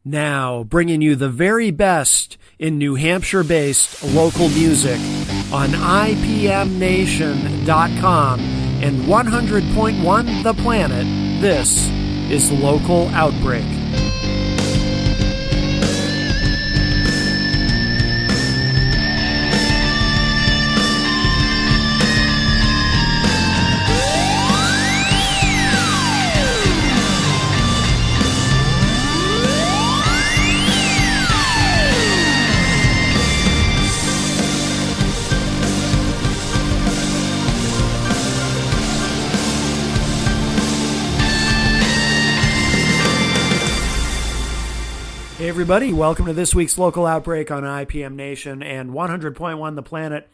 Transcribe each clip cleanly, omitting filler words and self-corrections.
Now, bringing you the very best in New Hampshire-based local music on IPMNation.com and 100.1 The Planet, this is Local Outbreak. Hey everybody, welcome to this week's Local Outbreak on IPM Nation and 100.1 The Planet.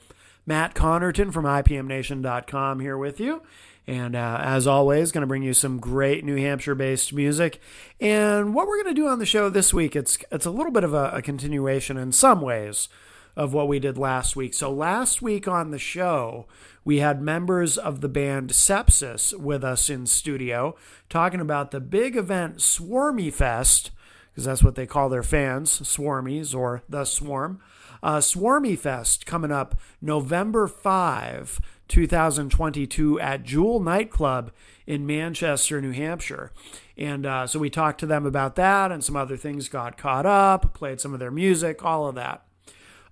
Matt Connerton from IPMNation.com here with you. And as always, going to bring you some great New Hampshire-based music. And what we're going to do on the show this week, it's a little bit of a continuation in some ways of what we did last week. So last week on the show, we had members of the band Sepsis with us in studio talking about the big event Swarmy Fest, because that's what they call their fans, Swarmies or the Swarm. Swarmy Fest coming up November 5, 2022 at Jewel Nightclub in Manchester, New Hampshire. And so we talked to them about that and some other things, got caught up, played some of their music, all of that.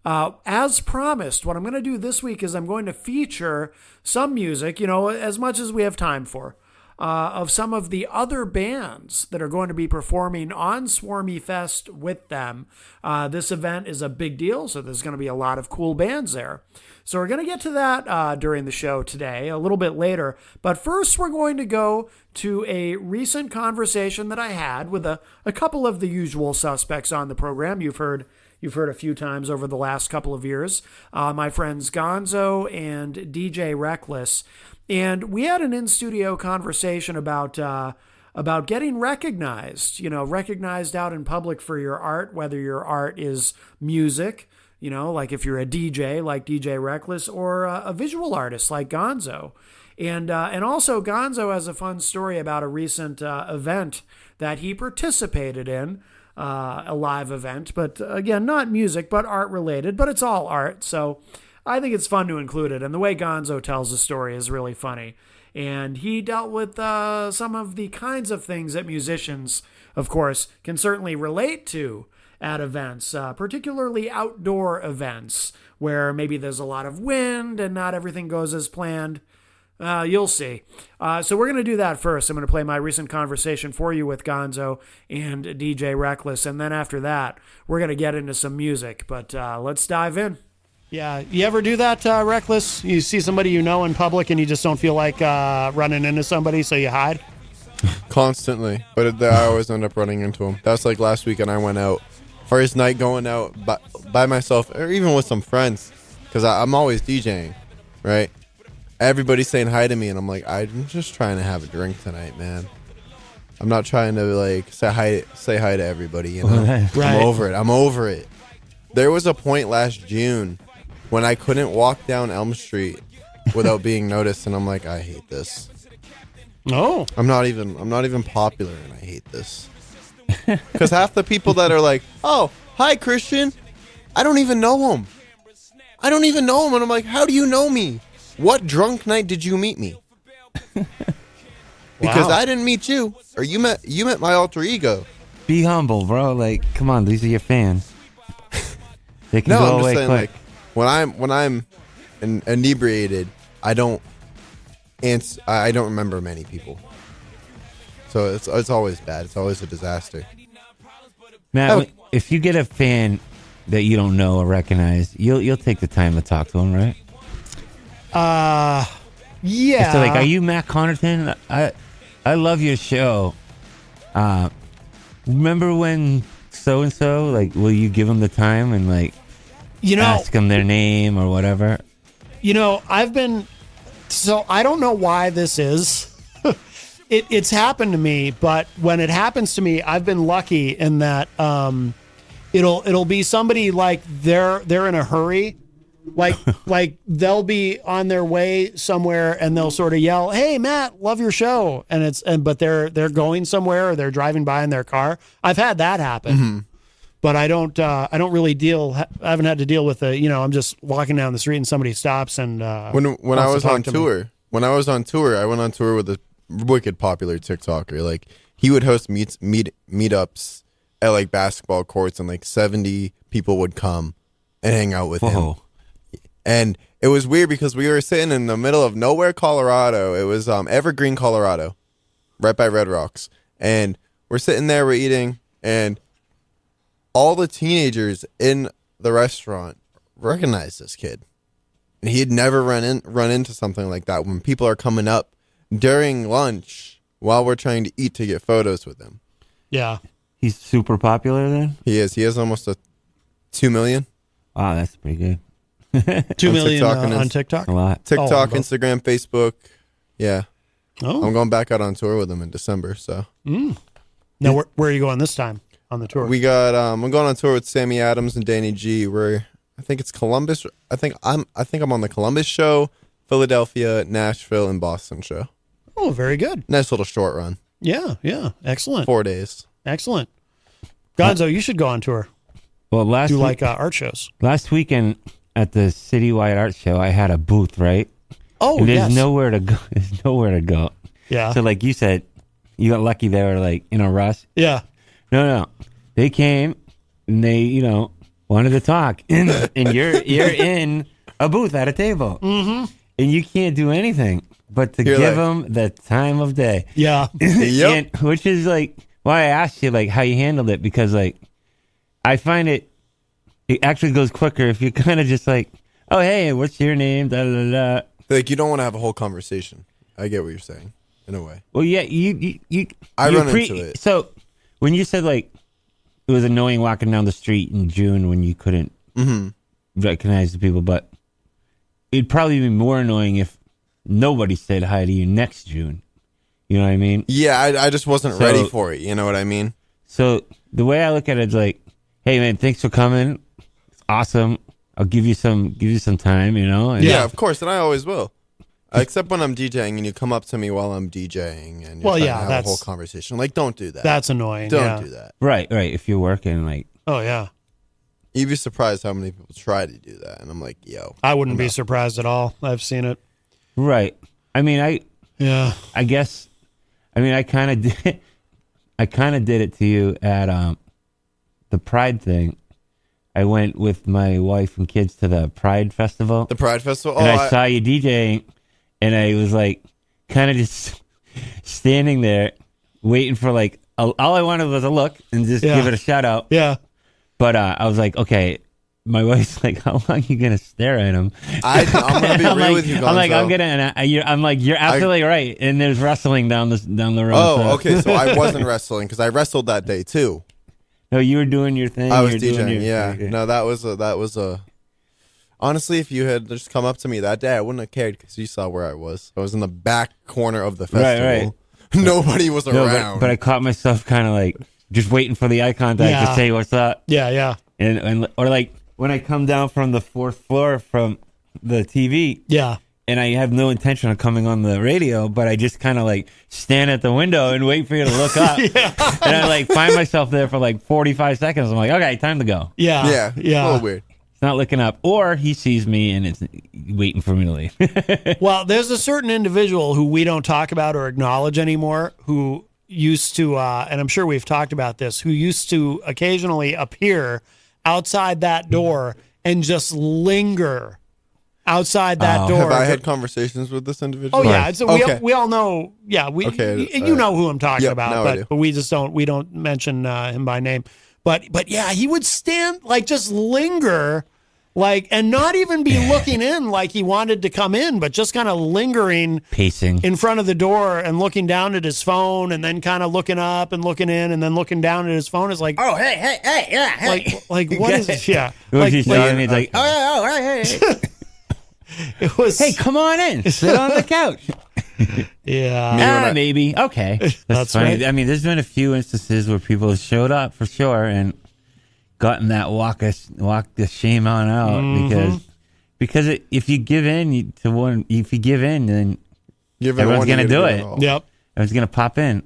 As promised, what I'm going to do this week is I'm going to feature some music, as much as we have time for, of some of the other bands that are going to be performing on Swarmy Fest with them. This event is a big deal, so there's going to be a lot of cool bands there. So we're going to get to that during the show today, a little bit later. But first, we're going to go to a recent conversation that I had with a couple of the usual suspects on the program. You've heard a few times over the last couple of years. My friends Gonzo and DJ Reckless. And we had an in-studio conversation about getting recognized, recognized out in public for your art, whether your art is music, like if you're a DJ like DJ Reckless or a visual artist like Gonzo. And also Gonzo has a fun story about a recent event that he participated in, a live event, but again, not music, but art related, but it's all art. So I think it's fun to include it. And the way Gonzo tells the story is really funny. And he dealt with some of the kinds of things that musicians, of course, can certainly relate to at events, particularly outdoor events where maybe there's a lot of wind and not everything goes as planned. You'll see. So we're going to do that first. I'm going to play my recent conversation for you with Gonzo and DJ Reckless. And then after that, we're going to get into some music. But let's dive in. Yeah, you ever do that, Reckless? You see somebody you know in public and you just don't feel like running into somebody, so you hide? Constantly, but I always end up running into them. That's like last weekend I went out. First night going out by myself, or even with some friends, because I'm always DJing, right? Everybody's saying hi to me, and I'm like, I'm just trying to have a drink tonight, man. I'm not trying to like say hi to everybody, Right. I'm over it. There was a point last June when I couldn't walk down Elm Street without being noticed, and I'm like, I hate this. No. I'm not even popular, and I hate this. Because half the people that are like, oh, hi, Christian, I don't even know him. And I'm like, how do you know me? What drunk night did you meet me? Because I didn't meet you, or you met my alter ego. Be humble, bro. Like, come on, these are your fans. They can no, go I'm away just saying, quick. like, when I'm inebriated, I don't remember many people. So it's always bad. It's always a disaster. Matt, if you get a fan that you don't know or recognize, you'll take the time to talk to him, right? Yeah. So, like, are you Matt Connerton? I love your show. Remember when so-and-so, like, will you give them the time and, like, ask them their name or whatever? So I don't know why this is. It's happened to me, but when it happens to me, I've been lucky in that it'll be somebody like they're in a hurry Like they'll be on their way somewhere and they'll sort of yell, "Hey Matt, love your show," but they're going somewhere or they're driving by in their car. I've had that happen, but I don't really I haven't had to deal with I'm just walking down the street and somebody stops and when I was on tour, I went on tour with a wicked popular TikToker. Like he would host meetups at like basketball courts, and like 70 people would come and hang out with him. And it was weird because we were sitting in the middle of nowhere, Colorado. It was Evergreen, Colorado, right by Red Rocks. And we're sitting there, we're eating, and all the teenagers in the restaurant recognized this kid. And he had never run into something like that when people are coming up during lunch while we're trying to eat to get photos with him. Yeah. He's super popular then? He is. He has almost 2 million. Wow, that's pretty good. 2 million on TikTok? A lot. TikTok, Instagram, Facebook. Yeah. Oh. I'm going back out on tour with him in December. So. Now, where are you going this time on the tour? We got. I'm going on tour with Sammy Adams and Danny G. I think it's Columbus. I think I'm on the Columbus show, Philadelphia, Nashville, and Boston show. Oh, very good. Nice little short run. Yeah. Excellent. 4 days. Excellent. Gonzo, you should go on tour. Well, do like art shows. Last weekend at the Citywide Art Show, I had a booth, right? Oh, and yes. There's nowhere to go. Yeah. So, like you said, you got lucky they were like in a rush. Yeah. No. They came and they, wanted to talk, and you're in a booth at a table, and you can't do anything but to give them the time of day. Yeah. Yep. And, which is like why I asked you like how you handled it, because like I find it actually goes quicker if you're kind of just like, oh hey, what's your name? Da da da. Like you don't want to have a whole conversation. I get what you're saying in a way. Well, yeah, I run into it. So when you said like it was annoying walking down the street in June when you couldn't recognize the people, but it'd probably be more annoying if nobody said hi to you next June. You know what I mean? Yeah, I just wasn't ready for it. You know what I mean? So the way I look at it is like, hey man, thanks for coming. It's awesome. I'll give you some time, And yeah, of course, and I always will. Except when I'm DJing and you come up to me while I'm DJing and you're trying to have a whole conversation. Like, don't do that. That's annoying. Don't do that. Right. If you're working, like. Oh, yeah. You'd be surprised how many people try to do that. And I'm like, yo. I wouldn't be surprised at all. I've seen it. Right. I mean, I guess, I kind of did. I kind of did it to you at the Pride thing. I went with my wife and kids to the Pride Festival. The Pride Festival? And I saw you DJing, and I was like, kind of just standing there, waiting for like, all I wanted was a look and just give it a shout out. Yeah. But I was like, okay. My wife's like, how long are you gonna stare at him? I'm gonna be real with you, Gonzo. I'm like, you're absolutely right. And there's wrestling down the road. Oh, okay. So I wasn't wrestling because I wrestled that day too. No, you were doing your thing. I was DJing. Yeah. No, that was a. Honestly, if you had just come up to me that day, I wouldn't have cared because you saw where I was. I was in the back corner of the festival. Right. Nobody was around. But I caught myself kind of like just waiting for the eye contact to say what's up. Yeah. And or like when I come down from the 4th floor from the TV. Yeah. And I have no intention of coming on the radio, but I just kind of like stand at the window and wait for you to look up. And I like find myself there for like 45 seconds. I'm like, okay, time to go. Yeah. A little weird. It's not looking up. Or he sees me and it's waiting for me to leave. Well, there's a certain individual who we don't talk about or acknowledge anymore who used to, and I'm sure we've talked about this, who used to occasionally appear outside that door and just linger outside that door. Have I had conversations with this individual? Oh yeah, we all know. Yeah, you know who I'm talking about, but we just don't mention him by name. But yeah, he would stand like just linger, like and not even be looking in like he wanted to come in, but just kind of lingering, pacing in front of the door and looking down at his phone, and then kind of looking up and looking in, and then looking down at his phone. Is like, oh hey, yeah, hey. Like what is this? Yeah, like, he's like, oh hey. It was. Hey, come on in. Sit on the couch. Yeah. Maybe. Okay. That's funny. Right. I mean, there's been a few instances where people have showed up for sure and gotten that walk the shame on out because Because if you give in to one, if you give in, then everyone's going to do it. Yep. Everyone's going to pop in.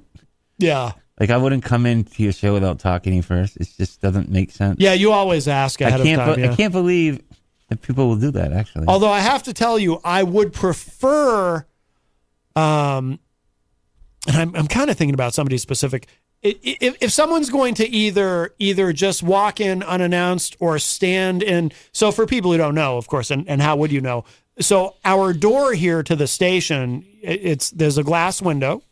Yeah. Like, I wouldn't come into your show without talking to you first. It just doesn't make sense. Yeah, you always ask ahead of time. I can't believe that people will do that, actually. Although I have to tell you, I would prefer, and I'm kind of thinking about somebody specific. If someone's going to either just walk in unannounced or stand in. So for people who don't know, of course, and how would you know? So our door here to the station, there's a glass window,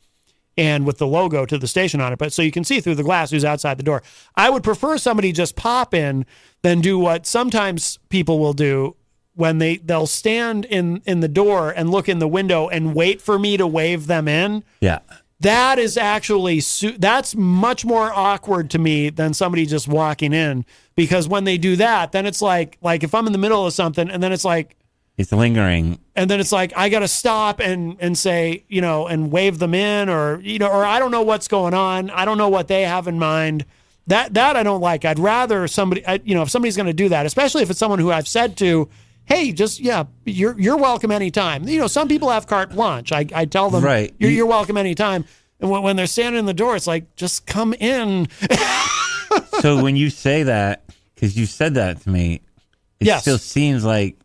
and with the logo to the station on it, but so you can see through the glass who's outside the door. I would prefer somebody just pop in than do what sometimes people will do when they'll stand in the door and look in the window and wait for me to wave them in. Yeah. That is actually, that's much more awkward to me than somebody just walking in, because when they do that, then it's like if I'm in the middle of something and then it's like, it's lingering. and then it's like, I got to stop and say, and wave them in, or I don't know what's going on. I don't know what they have in mind. That I don't like. I'd rather somebody, if somebody's going to do that, especially if it's someone who I've said to, hey, you're welcome anytime. Some people have carte blanche. I tell them, right. You're welcome anytime. And when they're standing in the door, it's like, just come in. So when you say that, because you said that to me, it still seems like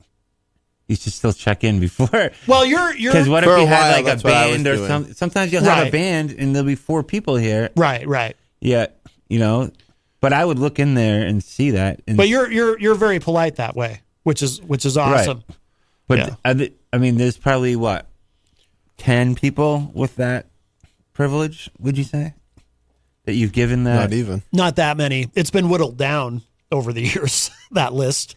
you should still check in before. Well, you're because what if you had like a band or something? Sometimes you'll have Right. a band and there'll be 4 people here. right. Yeah, but I would look in there and see that. And, But you're very polite that way, which is awesome. Right. But I mean, there's probably 10 people with that privilege, would you say, that you've given that? Not even. Not that many. It's been whittled down over the years. That list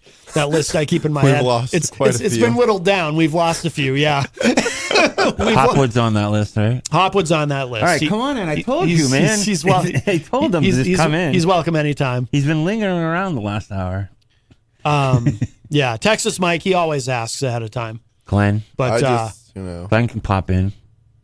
I keep in my We've head. lost quite a It's few. been whittled down. We've lost a few. Yeah. Hopwood's on that list, right? Hopwood's on that list. All right, come on in. I told you, man. I told him to just come in. He's welcome anytime. He's been lingering around the last hour. Yeah, Texas Mike, he always asks ahead of time. Glenn. But Glenn can pop in.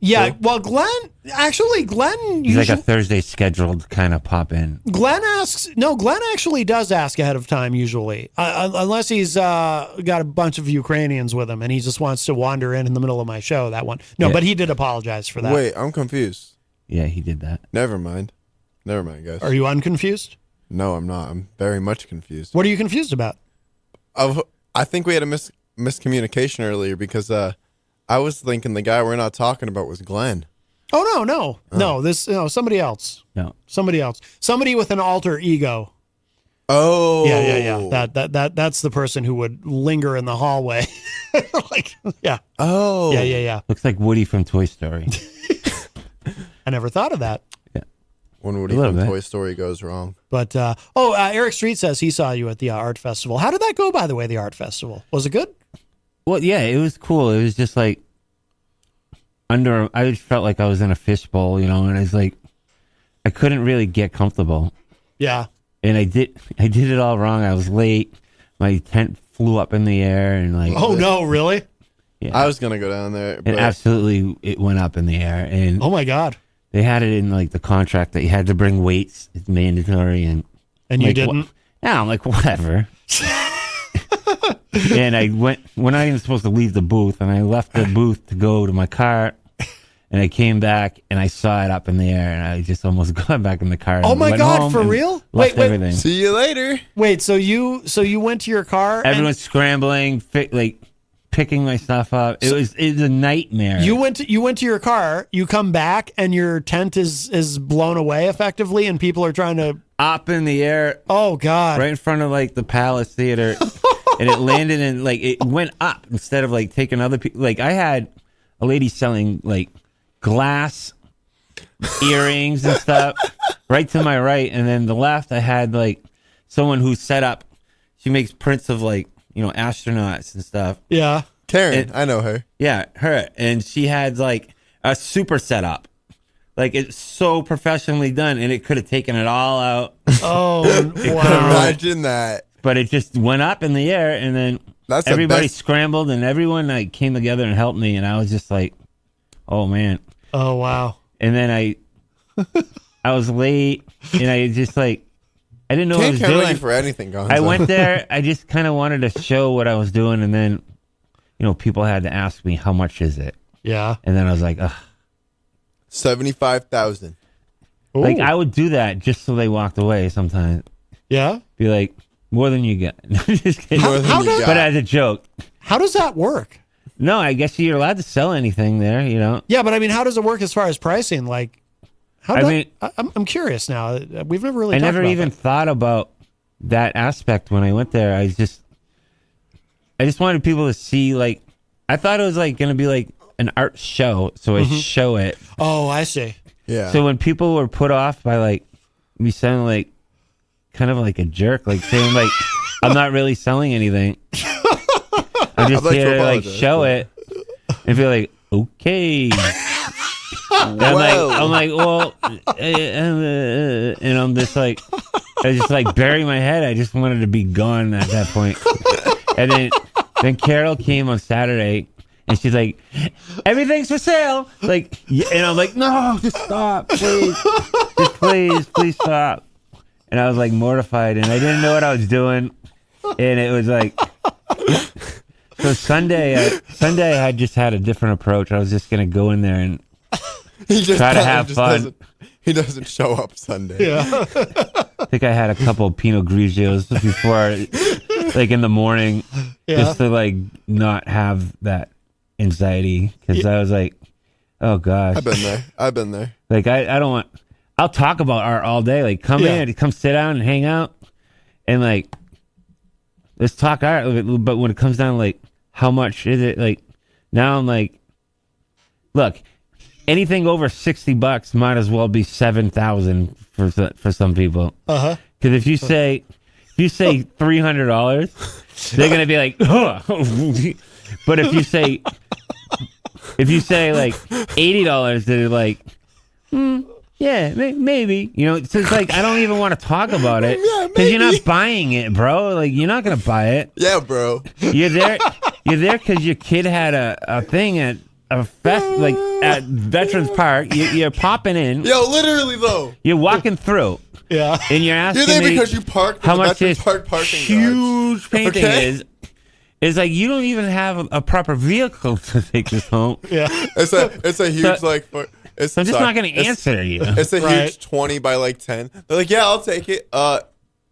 yeah, well, Glenn He's like a Thursday scheduled kind of pop in. Glenn actually does ask ahead of time usually, unless he's got a bunch of Ukrainians with him and he just wants to wander in the middle of my show. That one, no, Yeah. but he did apologize for that. Wait, I'm confused. Yeah, he did that. Never mind, guys. Are you unconfused? No, I'm not. I'm very much confused. What are you confused about? I think we had a miscommunication earlier because I was thinking the guy we're not talking about was Glenn. Oh no, somebody else. No. Somebody with an alter ego. Oh, Yeah. That's the person who would linger in the hallway. Yeah. Oh, Yeah. Looks like Woody from Toy Story. I never thought of that. When Woody A little from bit. Toy Story goes wrong. But Eric Street says he saw you at the art festival. How did that go, by the way? The art festival, was it good? Well, yeah, it was cool. It was just like I just felt like I was in a fishbowl, and it's like I couldn't really get comfortable. Yeah. And I did it all wrong. I was late. My tent flew up in the air and like Oh no, really? yeah. I was gonna go down there, but And absolutely it went up in the air, and Oh my God. they had it in like the contract that you had to bring weights. It's mandatory, and And you like, didn't? Yeah, I'm like, whatever. And I we're not even supposed to leave the booth, and I left the booth to go to my car, and I came back and I saw it up in the air, and I just almost got back in the car. Oh and my went God, home for and real? Left Wait. everything. see you later. Wait, so you went to your car and Everyone's scrambling, picking my stuff up. It was a nightmare. you went to your car, you come back and your tent is blown away effectively and people are trying to up in the air, Oh God. right in front of like the Palace Theater, and it landed in like it went up instead of like taking other people. Like I had a lady selling like glass earrings and stuff right to my right, and then the left I had like someone who set up. She makes prints of like astronauts and stuff. Yeah. Karen, I know her. Yeah, her, and she had like a super setup. Like it's so professionally done, and it could have taken it all out. Oh wow. Imagine that. But it just went up in the air, and then That's the everybody best. scrambled, and everyone like came together and helped me, and I was just like, "Oh man!" Oh wow. And then I was late, and I just like I didn't know what I Can't was count on doing. you for anything, Gonzo. I went there. I just kind of wanted to show what I was doing, and then, people had to ask me how much is it, Yeah. and then I was like, ugh. 75,000. Like I would do that just so they walked away. Sometimes Yeah. be like, more than you get. Just kidding. More than you got. But as a joke. How does that work? No, I guess you're allowed to sell anything there. Yeah, but I mean, how does it work as far as pricing? Like, I'm curious now. We've never really. I talked never about even that. thought about that aspect when I went there. I just wanted people to see, like, I thought it was like going to be like an art show, so I show it. Oh, I see. Yeah. So when people were put off by like me sounding like kind of like a jerk, like saying like I'm not really selling anything, I'm just I'd like to here to like apologize, show but- it and be like, okay. And I'm like, well, and I'm just like, I just like bury my head. I just wanted to be gone at that point. And then Carol came on Saturday, and she's like, everything's for sale. Like, and I'm like, no, just stop, please, please stop. And I was like mortified, and I didn't know what I was doing, and it was like. So Sunday I just had a different approach. I was just gonna go in there and try to have fun. He doesn't show up Sunday. Yeah. I think I had a couple of Pinot Grigios before, like in the morning, just to like not have that anxiety, because I was like, oh gosh, I've been there. like I don't want. I'll talk about art all day. Like come sit down and hang out, and like let's talk art. But when it comes down to like how much is it, like now I'm like, look, anything over $60 might as well be 7,000 for some people. Because if you say $300, they're gonna be like, huh. But if you say like $80, they're like, yeah, maybe. So it's like I don't even want to talk about it because you're not buying it, bro. Like you're not gonna buy it. Yeah, bro. You're there because your kid had a thing at a fest, like at Veterans Park. You're popping in. Yo, literally though. You're walking through. Yeah. And you're asking You're there me because you parked how in the much Veterans this Park parking huge garage. painting Okay? is. It's like you don't even have a proper vehicle to take this home. Yeah. It's a huge So- like. So I'm just not going to answer you. It's a Right. huge 20 by like 10. They're like, yeah, I'll take it. What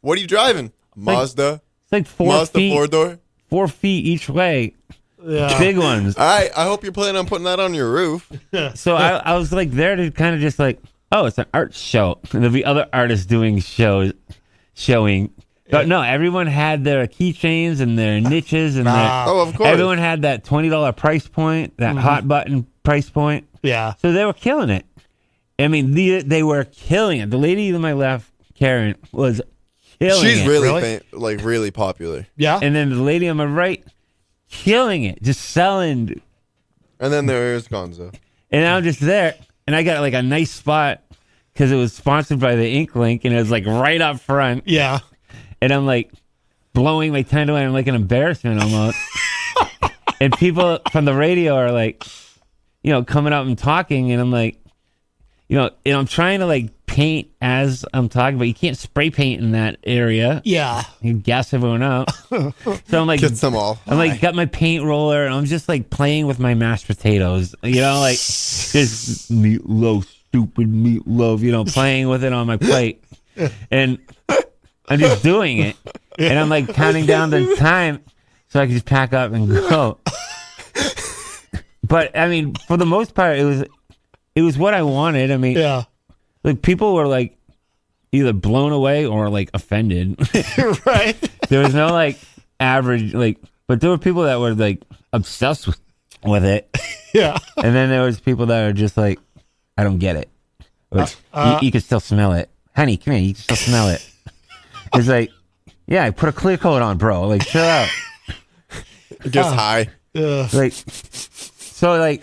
are you driving? Mazda. It's like 4 Mazda feet, 4-door. 4 feet each way. Yeah. Big ones. All right. I hope you're planning on putting that on your roof. So I was like there to kind of just like, oh, it's an art show. And there'll be other artists doing showing. But no, everyone had their keychains and their niches and Oh, of course. everyone had that $20 price point, that hot button price point. Yeah. So they were killing it. I mean, they were killing it. The lady to my left, Karen, was killing She's it. really really popular. Yeah. And then the lady on my right, killing it, just selling. And then there's Gonzo. And I'm just there, and I got like a nice spot because it was sponsored by the Ink Link, and it was like right up front. Yeah. And I'm like blowing my tent away. I'm like an embarrassment almost. And people from the radio are like, coming up and talking, and I'm like, and I'm trying to like paint as I'm talking, but you can't spray paint in that area. Yeah. You gas everyone out. So I'm like, Gets them all. I'm like, got my paint roller, and I'm just like playing with my mashed potatoes. Like this meatloaf, stupid meatloaf. Playing with it on my plate, and I'm just doing it, and I'm like counting down the time so I can just pack up and go. But I mean, for the most part, it was what I wanted. I mean, Yeah. like people were like either blown away or like offended. Right. There was no like average but there were people that were like obsessed with it, Yeah. and then there was people that are just like, I don't get it. But you can still smell it, honey. Come here, you can still smell it. It's like, yeah, I put a clear coat on, bro. Like, chill out. It gets high. Like, so like,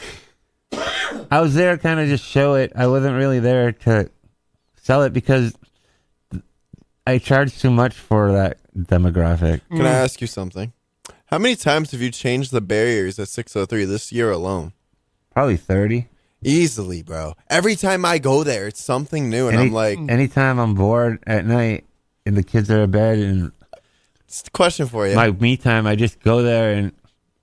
I was there kind of just show it. I wasn't really there to sell it because I charged too much for that demographic. Can I ask you something? How many times have you changed the barriers at 603 this year alone? Probably 30. Easily, bro. Every time I go there, it's something new, and I'm like, anytime I'm bored at night, and the kids are in bed and It's a question for you. my me time, I just go there and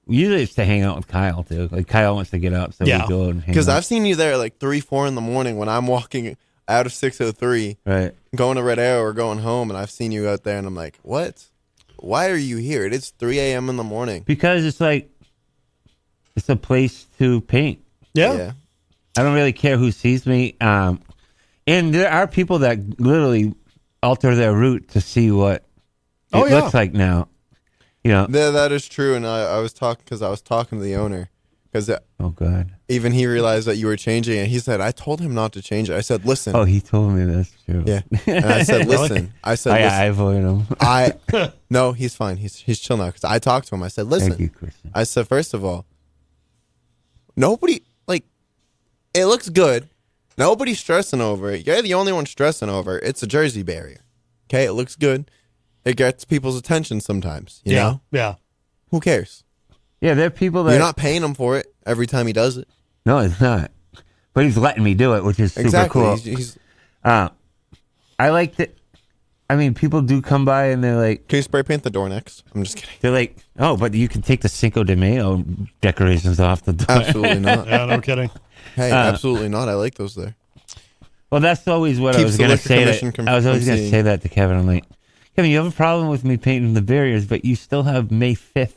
usually it's to hang out with Kyle too. Like Kyle wants to get up, so Yeah. we go and hang Because out. I've seen you there like 3, 4 in the morning when I'm walking out of 603, Right. going to Red Arrow or going home, and I've seen you out there, and I'm like, what? Why are you here? It is 3 a.m. in the morning. Because it's like it's a place to paint. Yeah. I don't really care who sees me. And there are people that literally alter their route to see what it looks like now. You know. That is true, and I was talking to the owner, because Oh God. even he realized that you were changing, and he said, I told him not to change it. I said, listen. Oh, he told me that's true. Yeah. And I said, listen. I said, I listen. avoid him. No, he's fine. He's chill now, because I talked to him. I said, listen. Thank you, Christian. I said, first of all, nobody, like, it looks good. Nobody's stressing over it. You're the only one stressing over it. It's a Jersey barrier. Okay, it looks good. It gets people's attention sometimes. You know? Yeah. Who cares? Yeah, there are people that You're not paying him for it every time he does it. No, it's not. But he's letting me do it, which is super Exactly. cool. He's I like that. I mean, people do come by and they're like, Can you spray paint the door next? I'm just kidding. they're like, oh, but you can take the Cinco de Mayo decorations off the door. Absolutely not. Yeah, no kidding. Hey, absolutely not. I like those there. Well, that's always what I Keeps was the going to liquor say. commission I was always from going to seeing. say that to Kevin. I'm like, Kevin, you have a problem with me painting the barriers, but you still have May 5th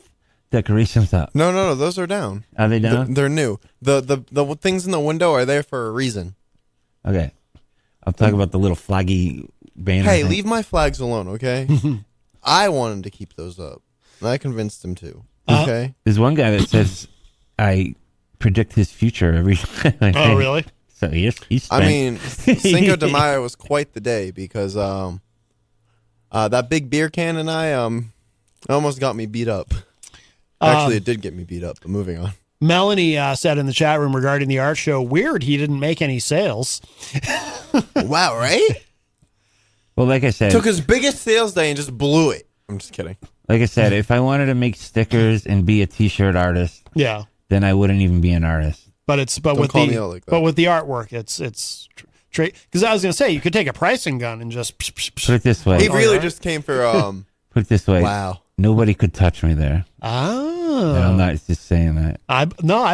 decorations up. No. Those are down. Are they down? They're new. The things in the window are there for a reason. Okay. I'm talking about the little flaggy banner. Hey, thing. leave my flags alone, okay? I wanted to keep those up. And I convinced him to. Okay? There's one guy that says I predict his future every time. Oh, really? So he's I mean, Cinco de Mayo was quite the day, because that big beer can and I almost got me beat up. Actually, it did get me beat up, but moving on. Melanie said in the chat room regarding the art show, weird he didn't make any sales. Wow, right? well, like I said, Took his biggest sales day and just blew it. I'm just kidding. like I said, if I wanted to make stickers and be a T-shirt artist, Yeah. then I wouldn't even be an artist. But with call me out like that. but with the artwork, it's because I was going to say you could take a pricing gun and just Put it this way. He really yeah? just came for, Put it this way. wow. Nobody could touch me there. And I'm not just saying that. I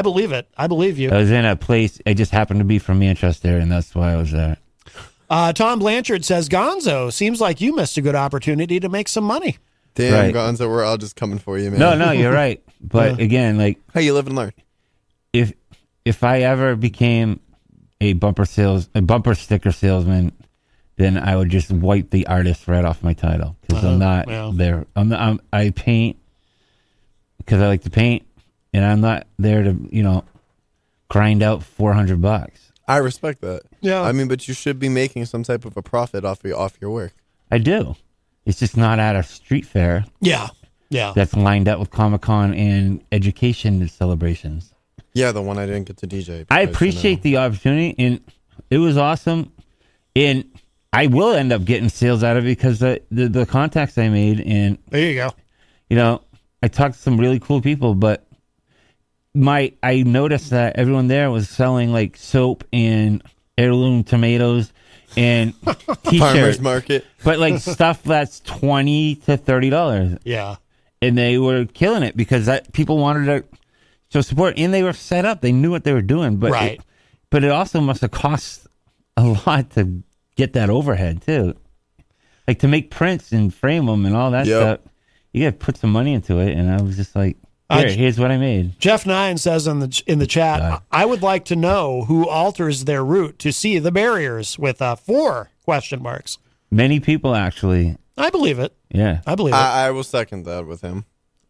believe it. I believe you. I was in a place. I just happened to be from Manchester, and that's why I was there. Tom Blanchard says, Gonzo, seems like you missed a good opportunity to make some money. Damn, Right. Gonzo, we're all just coming for you, man. No, you're right. But again, like Hey, you live and learn. if I ever became a bumper sticker salesman, then I would just wipe the artist right off my title, because I'm not yeah. there. I paint because I like to paint, and I'm not there to grind out $400. I respect that. Yeah. I mean, but you should be making some type of a profit off your work. I do. It's just not at a street fair Yeah. Yeah. that's lined up with Comic-Con and education celebrations. Yeah, the one I didn't get to DJ. I because, appreciate the opportunity, and it was awesome. And I will end up getting sales out of it because the contacts I made, and There you go. I talked to some really cool people, but I noticed that everyone there was selling like soap and heirloom tomatoes and Farmers t-shirts, market. but like stuff that's $20 to $30. Yeah. And they were killing it because people wanted to show support, and they were set up. They knew what they were doing, but Right. but it also must have cost a lot to get that overhead too. Like to make prints and frame them and all that Yep. stuff, you got to put some money into it. And I was just like, here's what I made. Jeff Nine says in the chat, God. I would like to know who alters their route to see the barriers with 4 question marks. Many people actually, I believe it. yeah. I believe it. I will second that with him.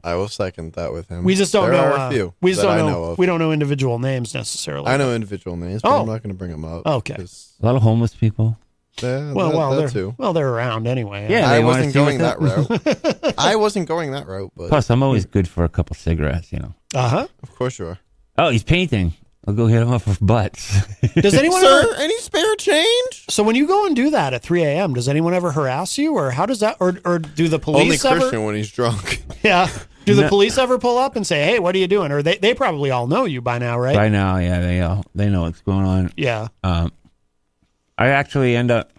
We just don't there know. Are a few we just that don't I know. of. We don't know individual names necessarily. I know individual names, but Oh. I'm not going to bring them up. Okay. 'cause, A lot of homeless people. yeah, Well, that they're too. they're around anyway. Yeah. I they wanna wasn't see going what's that route. I wasn't going that route, but Plus, I'm always good for a couple cigarettes, Uh huh. of course you are. Oh, he's painting. I'll go hit him up with butts. Does anyone Sir, ever? any spare change? So when you go and do that at 3 a.m., does anyone ever harass you, or how does that? Or do the Only police ever? Christian when he's drunk. Yeah. Do the No. police ever pull up and say, "Hey, what are you doing?" Or they probably all know you by now, right? By now, yeah, they know what's going on. Yeah. I actually end up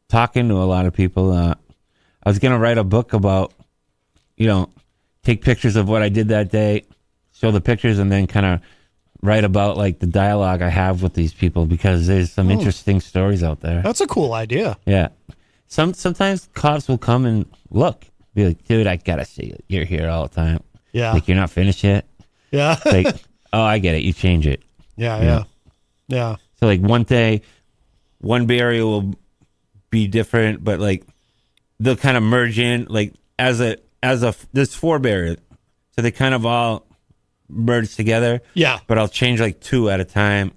talking to a lot of people. I was gonna write a book about, take pictures of what I did that day, show the pictures, and then kind of write about like the dialogue I have with these people, because there's some interesting stories out there. That's a cool idea. Yeah. Sometimes cops will come and look, be like, dude, I gotta see it. You're here all the time. Yeah. Like, you're not finished yet. Yeah. Like, oh, I get it. You change it. Yeah. So like one day, one Bay Area will be different, but like they'll kind of merge in like there's 4 Bay Area, so they kind of all merge together. Yeah. But I'll change like 2 at a time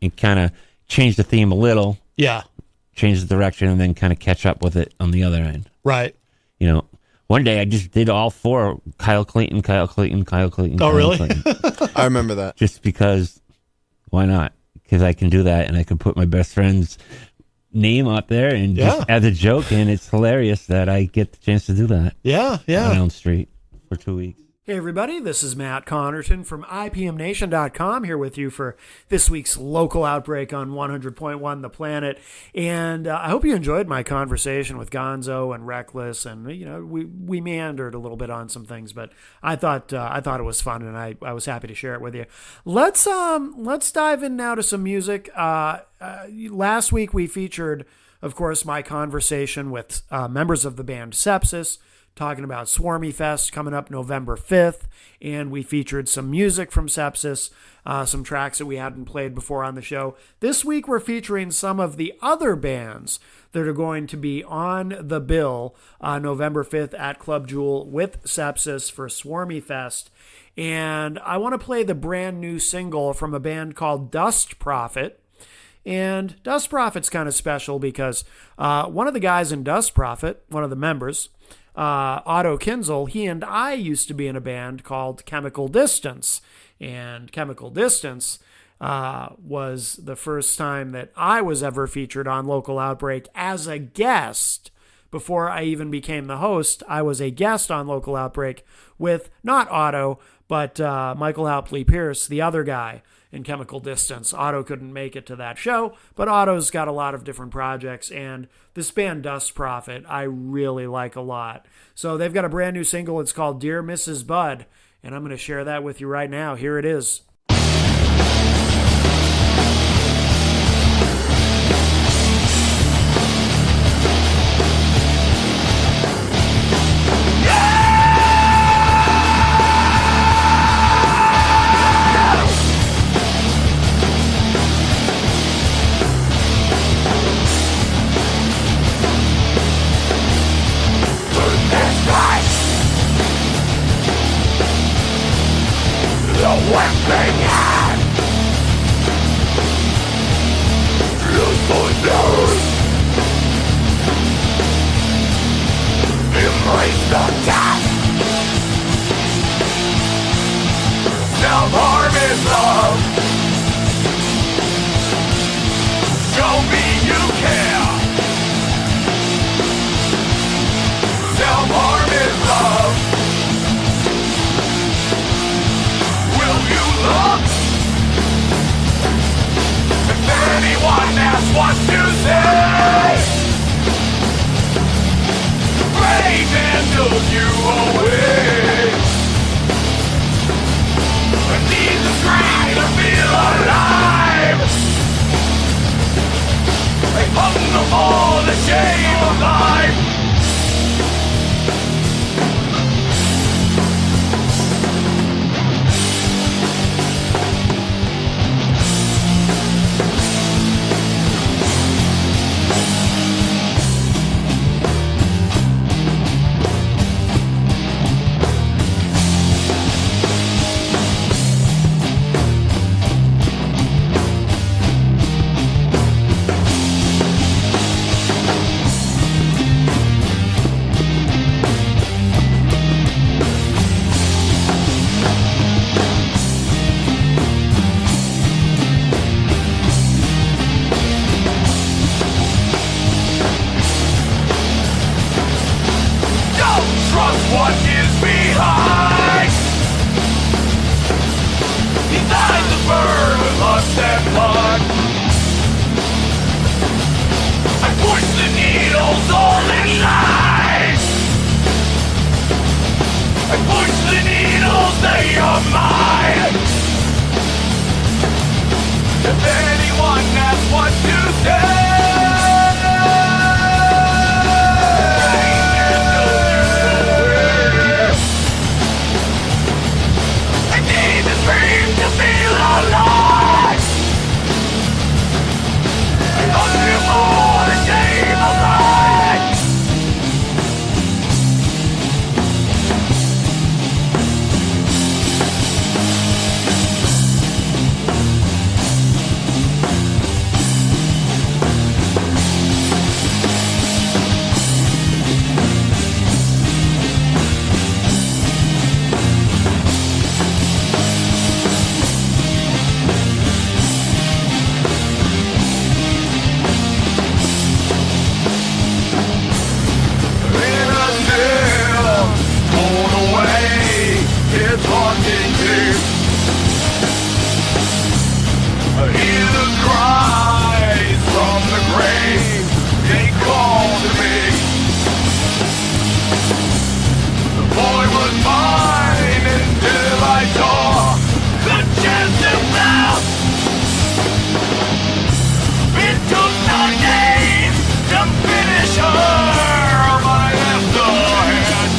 and kind of change the theme a little. Yeah. Change the direction, and then kind of catch up with it on the other end. Right. One day I just did all 4: Kyle Clayton. Oh, really? I remember that. Just because, why not? Because I can do that, and I can put my best friend's name out there and just add a joke, and it's hilarious that I get the chance to do that. Yeah. On my own street for 2 weeks. Hey everybody, this is Matt Connerton from IPMNation.com here with you for this week's local outbreak on 100.1 The Planet. And I hope you enjoyed my conversation with Gonzo and Reckless, and we meandered a little bit on some things, but I thought it was fun, and I was happy to share it with you. Let's dive in now to some music. Last week we featured, of course, my conversation with members of the band Sepsis, talking about Swarmy Fest coming up November 5th, and we featured some music from Sepsis, some tracks that we hadn't played before on the show. This week we're featuring some of the other bands that are going to be on the bill November 5th at Club Jewel with Sepsis for Swarmy Fest. And I want to play the brand new single from a band called Dust Prophet. And Dust Prophet's kind of special because one of the guys in Dust Prophet, one of the members, Otto Kinzel, he and I used to be in a band called Chemical Distance. And Chemical Distance was the first time that I was ever featured on Local Outbreak as a guest. Before I even became the host, I was a guest on Local Outbreak with not Otto, but Michael Haupley Pierce, the other guy in Chemical Distance. Otto couldn't make it to that show, but Otto's got a lot of different projects, and this band Dust Prophet I really like a lot. So they've got a brand new single. It's called Dear Mrs. Bud, and I'm going to share that with you right now. Here it is. West say you're mine. If anyone asks what you say, I need to scream to feel alive. I love you for the shame of life. It's haunting me. I hear the cries from the grave. They call to me. The boy was mine until I saw the chance himself. It took the days to finish her, but I left her hand.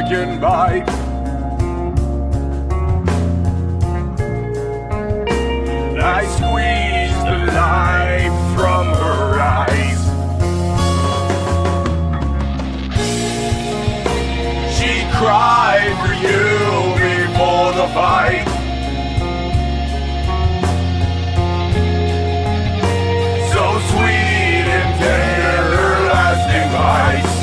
chicken bite. I squeezed the life from her eyes. She cried for you before the fight. So sweet and tender, lasting bites.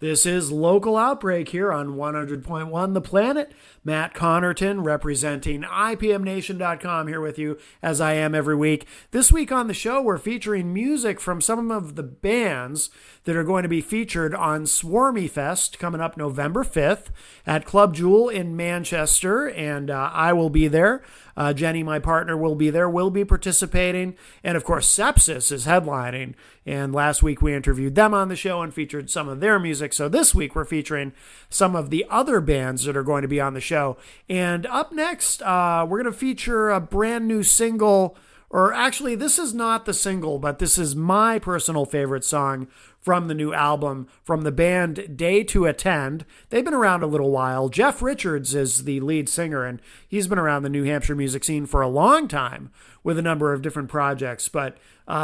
This is Local Outbreak here on 100.1 The Planet. Matt Connerton representing IPMNation.com here with you as I am every week. This week on the show, we're featuring music from some of the bands that are going to be featured on Swarmy Fest coming up November 5th at Club Jewel in Manchester, and I will be there. Jenny, my partner, will be there. We'll be participating. And, of course, Sepsis is headlining. And last week we interviewed them on the show and featured some of their music. So this week we're featuring some of the other bands that are going to be on the show. And up next, we're going to feature a brand new single. Or actually, this is not the single, but this is my personal favorite song from the new album from the band Day to Attend. They've been around a little while. Jeff Richards is the lead singer, and he's been around the New Hampshire music scene for a long time with a number of different projects. But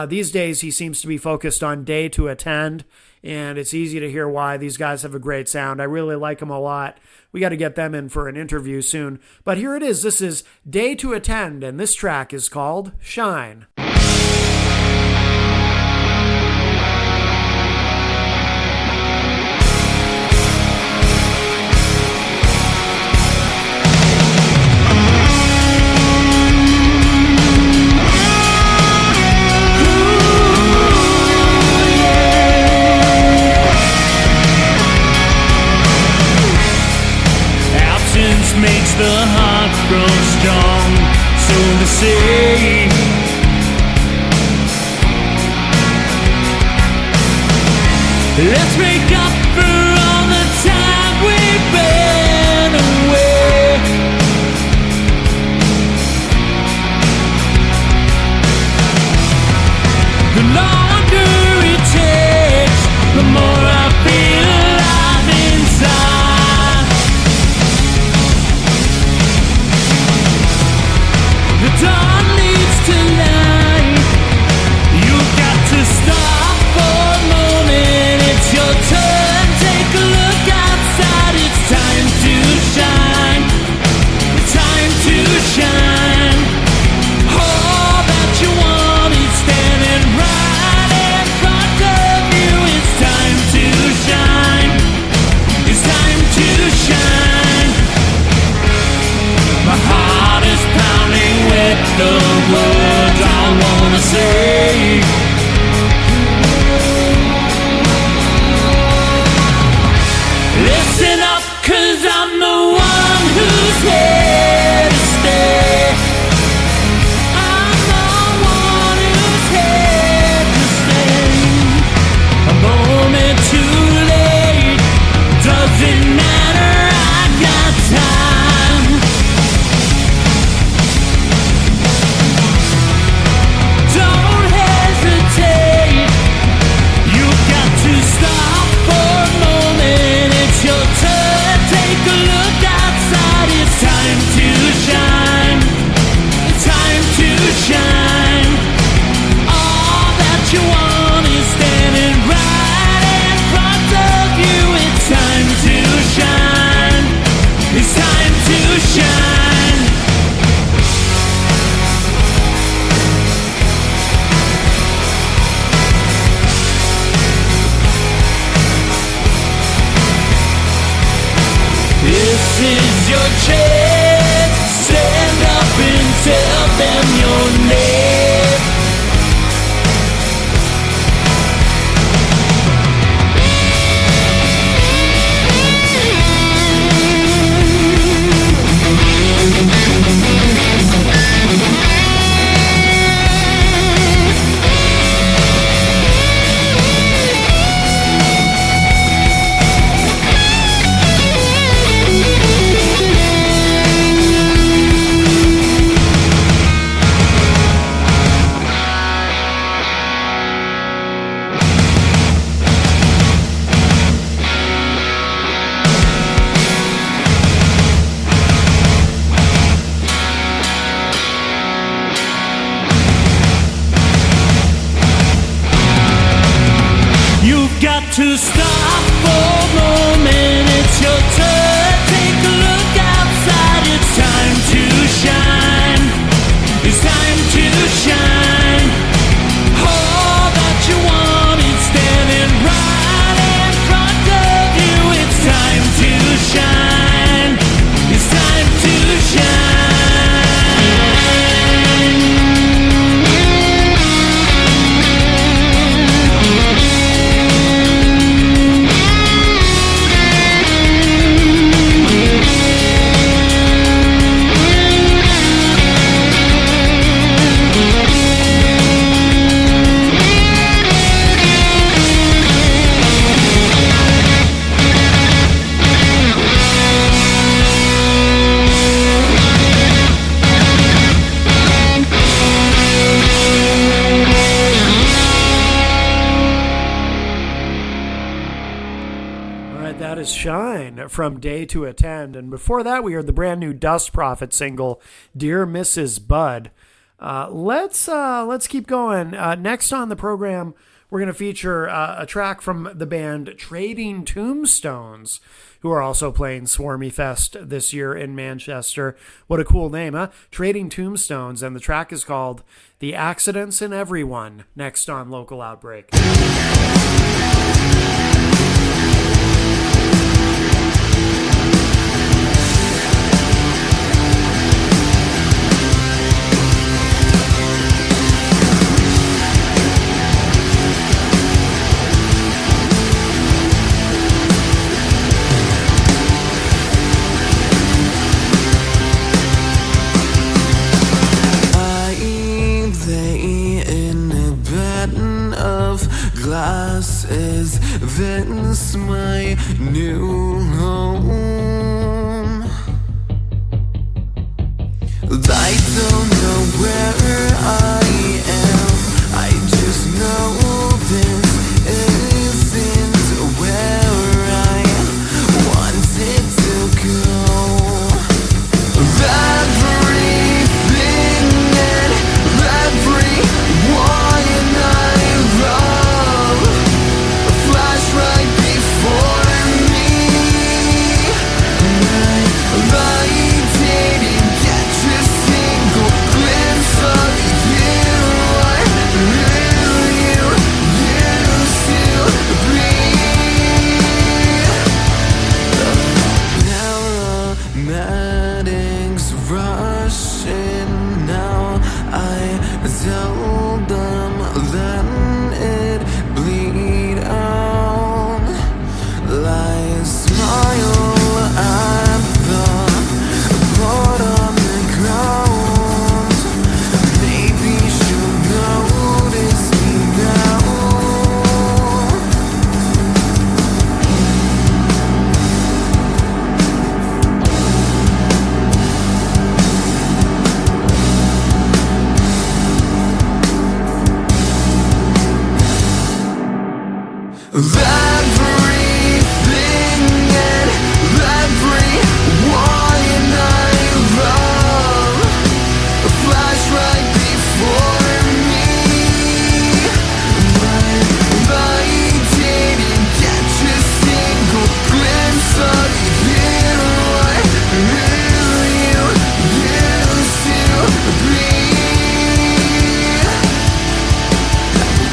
these days, he seems to be focused on Day to Attend, and it's easy to hear why. These guys have a great sound. I really like them a lot. We got to get them in for an interview soon. But here it is. This is Day to Attend, and this track is called Shine. Makes the heart grow strong, so to say. Let's make up for all the time we've been away. The longer it takes, the more I feel alive inside. The dawn leads to light. You've got to stop for a moment. It's your turn. Take a look outside. It's time to shine. It's time to shine. All that you want is standing right in front of you. It's time to shine. It's time to shine. My heart is pounding with the words I wanna say. Listen up, 'cause I'm the one who's here to stay. I'm the one who's here to stay. A moment too late, doesn't matter, I got time. Don't hesitate. You've got to stop for a moment. It's your turn. Take a look outside. It's time to shine. It's time to shine. All that you want is standing right in front of you. It's time to shine. It's time to shine. This is your chance. Stand up and tell them your name. To stop for a moment, it's your turn. Take a look outside. It's time to shine. It's time to shine. All that you want is standing right in front of you. shine. It's time to shine. That is Shine from Day to Attend. And before that, we heard the brand new Dust Prophet single, Dear Mrs. Bud. Let's keep going. Next on the program, we're going to feature a track from the band Trading Tombstones, who are also playing Swarmy Fest this year in Manchester. What a cool name, huh? Trading Tombstones, and the track is called The Accidents in Everyone, next on Local Outbreak. Is this my new home? I don't know where I am. I just know this isn't where I wanted to go. Everything and everyone I love flash right before me. I didn't catch a single glimpse of you. You used to be. Paramedics rushing now. I told them let it bleed out. Lie, smile at the blood on the ground. Maybe she'll notice me now. Everything and everyone I love flash right before me. I didn't catch a single glimpse of you. You used to be.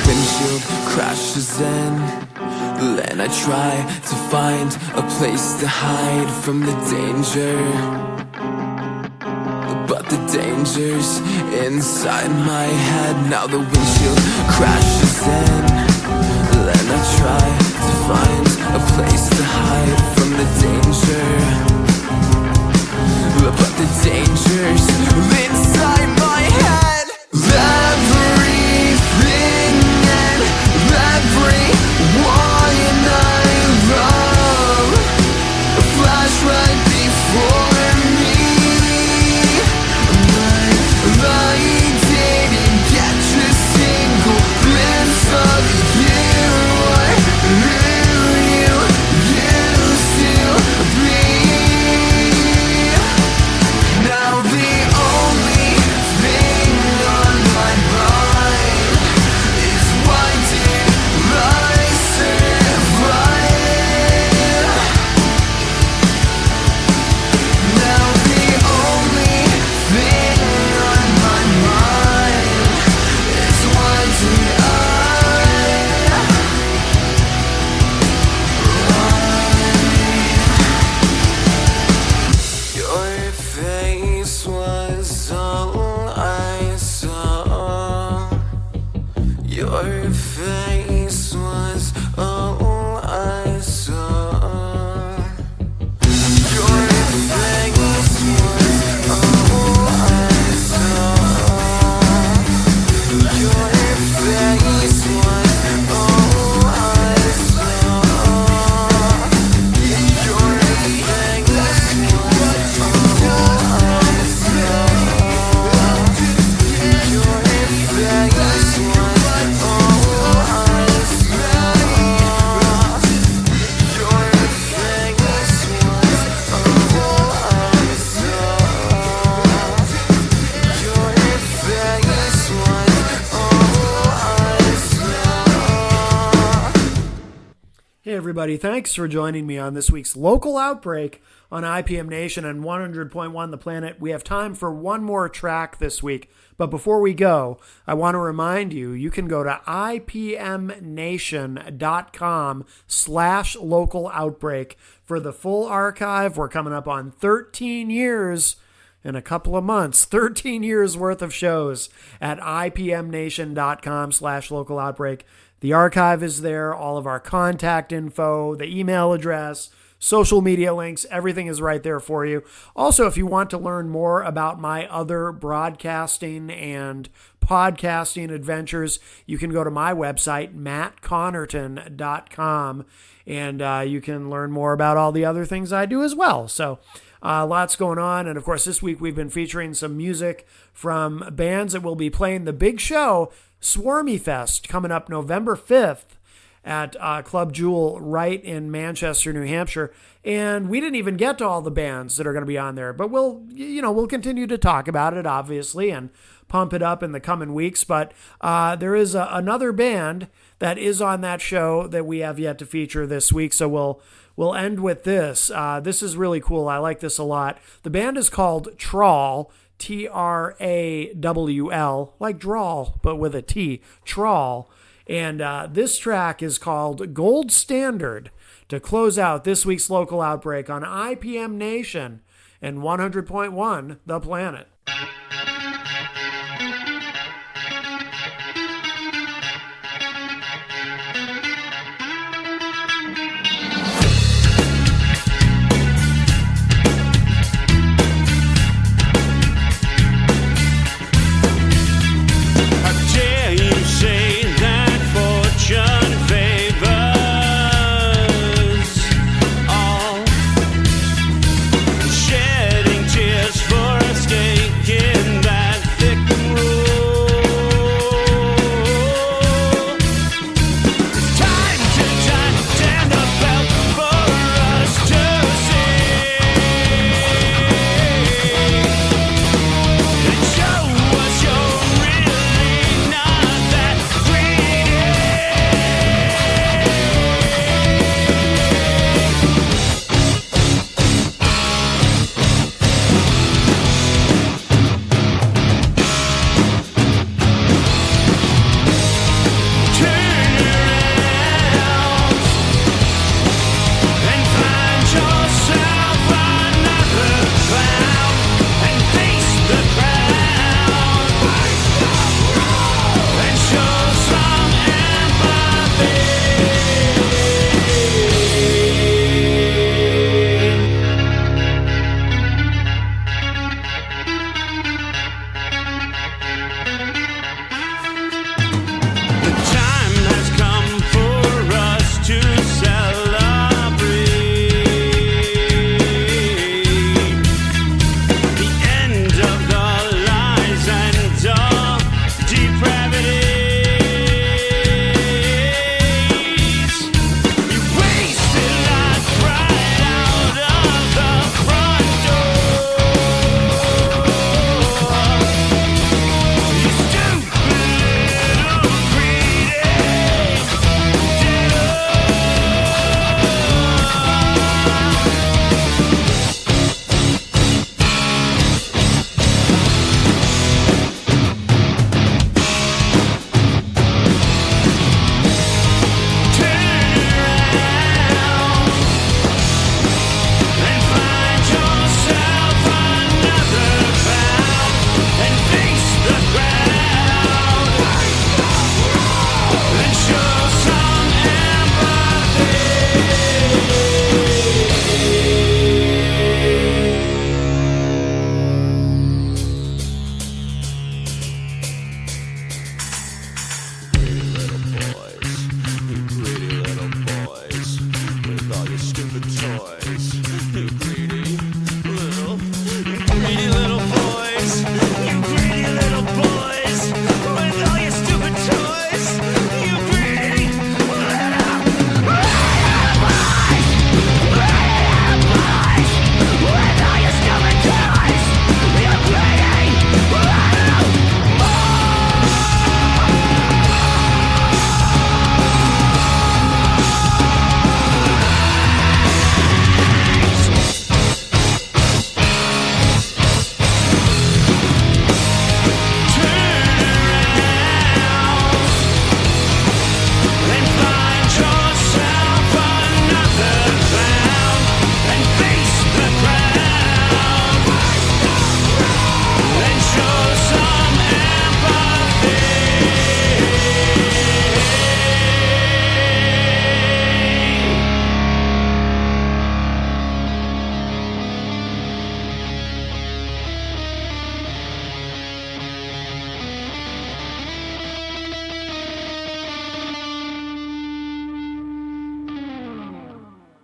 Windshield crashes in. Then I try to find a place to hide from the danger, but the danger's inside my head. Now the windshield crashes in. Then I try to find a place to hide from the danger, but the danger's inside my head. Everything and everyone I love flash right before me. I didn't catch a single glimpse of you. everybody. Thanks for joining me on this week's Local Outbreak on IPM Nation and 100.1 The Planet. We have time for one more track this week. But before we go, I want to remind you, you can go to ipmnation.com/local outbreak for the full archive. We're coming up on 13 years in a couple of months, 13 years worth of shows at ipmnation.com/local outbreak. The archive is there, all of our contact info, the email address, social media links, everything is right there for you. Also, if you want to learn more about my other broadcasting and podcasting adventures, you can go to my website, mattconnerton.com, and you can learn more about all the other things I do as well. So lots going on. And of course, this week we've been featuring some music from bands that will be playing the big show, Swarmy Fest, coming up November 5th at Club Jewel right in Manchester, New Hampshire. And we didn't even get to all the bands that are going to be on there, but we'll continue to talk about it, obviously, and pump it up in the coming weeks. But there is another band that is on that show that we have yet to feature this week. So we'll end with this. This is really cool. I like this a lot. The band is called Trawl, Trawl, like drawl, but with a T, Trawl. And this track is called Gold Standard to close out this week's Local Outbreak on IPM Nation and 100.1 The Planet.